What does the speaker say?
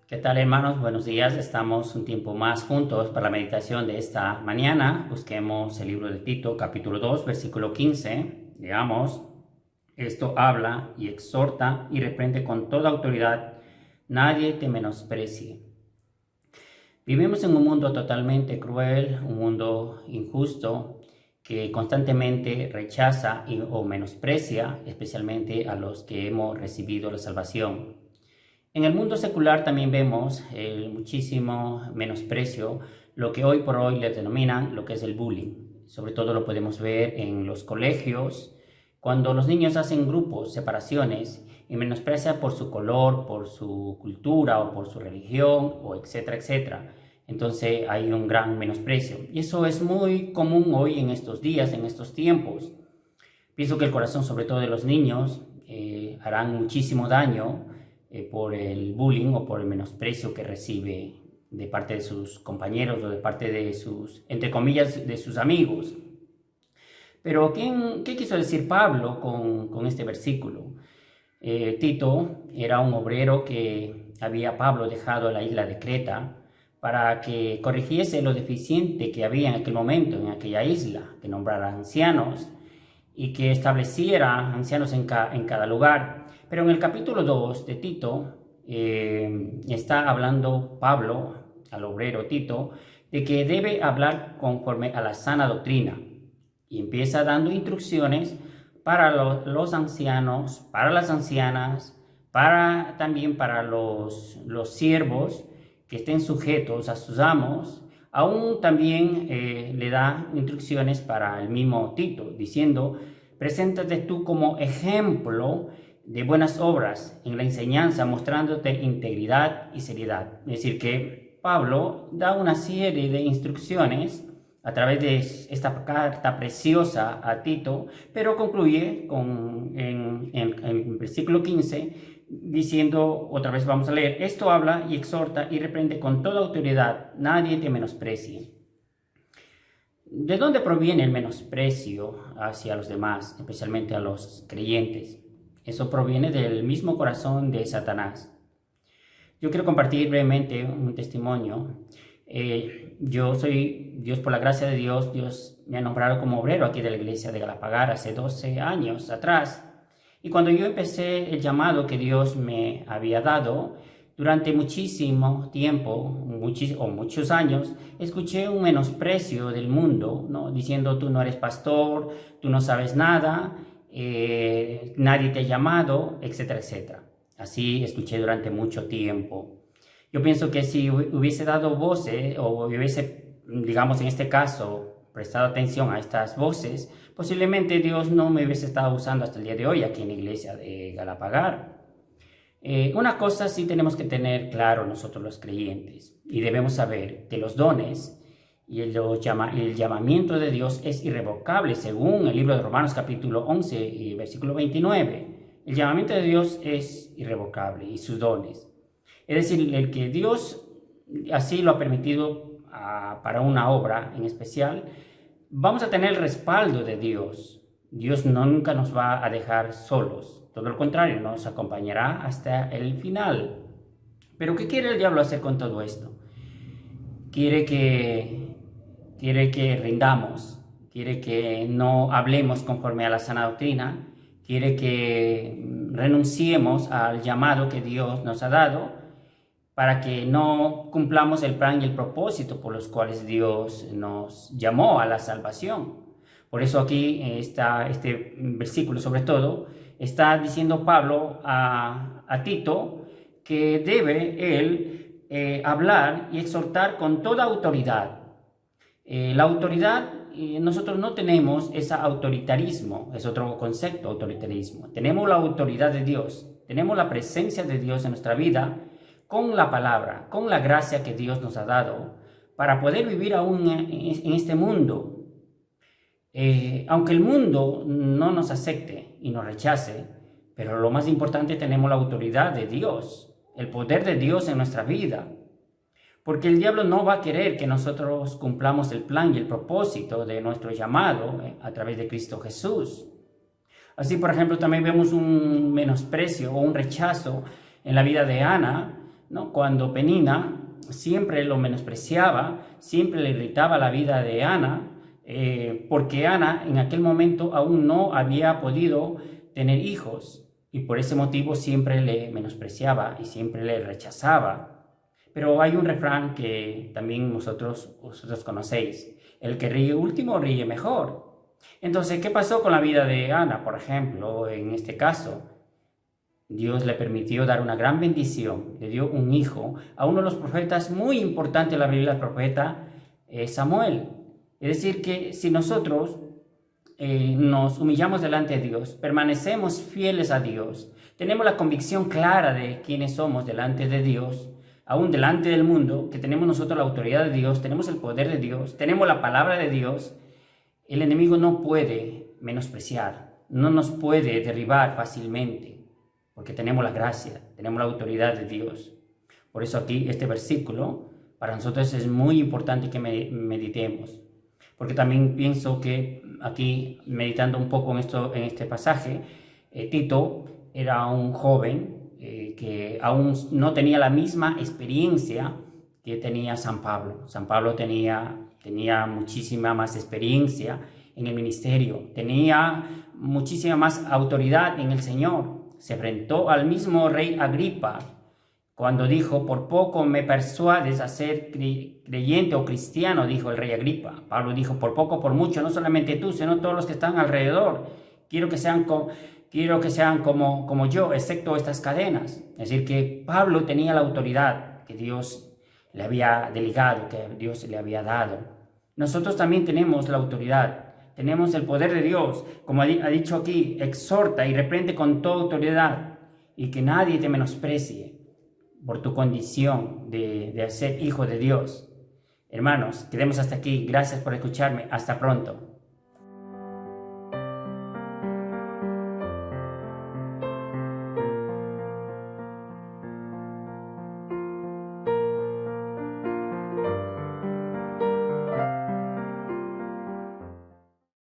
¿Qué tal, hermanos? Buenos días. Estamos un tiempo más juntos para la meditación de esta mañana. Busquemos el libro de Tito, capítulo 2, versículo 15. Digamos, esto habla y exhorta y reprende con toda autoridad. Nadie te menosprecie. Vivimos en un mundo totalmente cruel, un mundo injusto, que constantemente rechaza o menosprecia, especialmente a los que hemos recibido la salvación. En el mundo secular también vemos muchísimo menosprecio, lo que hoy por hoy le denominan lo que es el bullying. Sobre todo lo podemos ver en los colegios, cuando los niños hacen grupos, separaciones, y menosprecian por su color, por su cultura o por su religión, o etcétera, etcétera. Entonces hay un gran menosprecio. Y eso es muy común hoy en estos días, en estos tiempos. Pienso que el corazón, sobre todo de los niños, harán muchísimo daño por el bullying o por el menosprecio que recibe de parte de sus compañeros o de parte de sus, entre comillas, de sus amigos. Pero ¿qué quiso decir Pablo con este versículo? Tito era un obrero que había Pablo dejado en la isla de Creta para que corrigiese lo deficiente que había en aquel momento en aquella isla, que nombrara ancianos y que estableciera ancianos en cada lugar. Pero en el capítulo 2 de Tito está hablando Pablo al obrero Tito de que debe hablar conforme a la sana doctrina y empieza dando instrucciones para los ancianos, para las ancianas, también para los siervos que estén sujetos a sus amos. Aún también le da instrucciones para el mismo Tito, diciendo: preséntate tú como ejemplo de buenas obras en la enseñanza, mostrándote integridad y seriedad. Es decir, que Pablo da una serie de instrucciones a través de esta carta preciosa a Tito, pero concluye en el versículo 15 diciendo, otra vez vamos a leer: esto habla y exhorta y reprende con toda autoridad, nadie te menosprecie. ¿De dónde proviene el menosprecio hacia los demás, especialmente a los creyentes? Eso proviene del mismo corazón de Satanás. Yo quiero compartir brevemente un testimonio. Dios, por la gracia de Dios, Dios me ha nombrado como obrero aquí de la iglesia de Galapagar hace 12 años atrás. Y cuando yo empecé el llamado que Dios me había dado, durante muchísimo tiempo, muchos años, escuché un menosprecio del mundo, ¿no? Diciendo: tú no eres pastor, tú no sabes nada, nadie te ha llamado, etcétera, etcétera. Así escuché durante mucho tiempo. Yo pienso que si hubiese dado voces o hubiese, digamos en este caso, prestado atención a estas voces, posiblemente Dios no me hubiese estado usando hasta el día de hoy aquí en la iglesia de Galapagar. Una cosa sí tenemos que tener claro nosotros los creyentes, y debemos saber que los dones y el llamamiento de Dios es irrevocable según el libro de Romanos capítulo 11 y versículo 29. El llamamiento de Dios es irrevocable y sus dones. Es decir, el que Dios así lo ha permitido para una obra en especial, vamos a tener el respaldo de Dios. Dios nunca nos va a dejar solos. Todo lo contrario, nos acompañará hasta el final. Pero ¿qué quiere el diablo hacer con todo esto? Quiere que rindamos, quiere que no hablemos conforme a la sana doctrina, quiere que renunciemos al llamado que Dios nos ha dado para que no cumplamos el plan y el propósito por los cuales Dios nos llamó a la salvación. Por eso aquí está este versículo, sobre todo, está diciendo Pablo a Tito que debe él hablar y exhortar con toda autoridad. La autoridad, nosotros no tenemos ese autoritarismo, es otro concepto, autoritarismo. Tenemos la autoridad de Dios, tenemos la presencia de Dios en nuestra vida con la palabra, con la gracia que Dios nos ha dado para poder vivir aún en este mundo. Aunque el mundo no nos acepte y nos rechace, pero lo más importante, tenemos la autoridad de Dios, el poder de Dios en nuestra vida. Porque el diablo no va a querer que nosotros cumplamos el plan y el propósito de nuestro llamado a través de Cristo Jesús. Así, por ejemplo, también vemos un menosprecio o un rechazo en la vida de Ana, ¿no? Cuando Penina siempre lo menospreciaba, siempre le irritaba la vida de Ana, porque Ana en aquel momento aún no había podido tener hijos y por ese motivo siempre le menospreciaba y siempre le rechazaba. Pero hay un refrán que también vosotros conocéis: el que ríe último ríe mejor. Entonces, ¿qué pasó con la vida de Ana, por ejemplo? En este caso, Dios le permitió dar una gran bendición, le dio un hijo a uno de los profetas muy importantes de la Biblia, el profeta Samuel. Es decir, que si nosotros nos humillamos delante de Dios, permanecemos fieles a Dios, tenemos la convicción clara de quiénes somos delante de Dios, aún delante del mundo, que tenemos nosotros la autoridad de Dios, tenemos el poder de Dios, tenemos la palabra de Dios, el enemigo no puede menospreciar, no nos puede derribar fácilmente, porque tenemos la gracia, tenemos la autoridad de Dios. Por eso aquí este versículo para nosotros es muy importante que meditemos, porque también pienso que aquí, meditando un poco en este pasaje, Tito era un joven que aún no tenía la misma experiencia que tenía San Pablo. San Pablo tenía muchísima más experiencia en el ministerio, tenía muchísima más autoridad en el Señor. Se enfrentó al mismo rey Agripa cuando dijo: por poco me persuades a ser creyente o cristiano, dijo el rey Agripa. Pablo dijo: por poco, por mucho, no solamente tú, sino todos los que están alrededor. Quiero que sean como yo, excepto estas cadenas. Es decir, que Pablo tenía la autoridad que Dios le había delegado, que Dios le había dado. Nosotros también tenemos la autoridad, tenemos el poder de Dios. Como ha dicho aquí, exhorta y reprende con toda autoridad, y que nadie te menosprecie por tu condición de ser hijo de Dios. Hermanos, quedemos hasta aquí. Gracias por escucharme. Hasta pronto.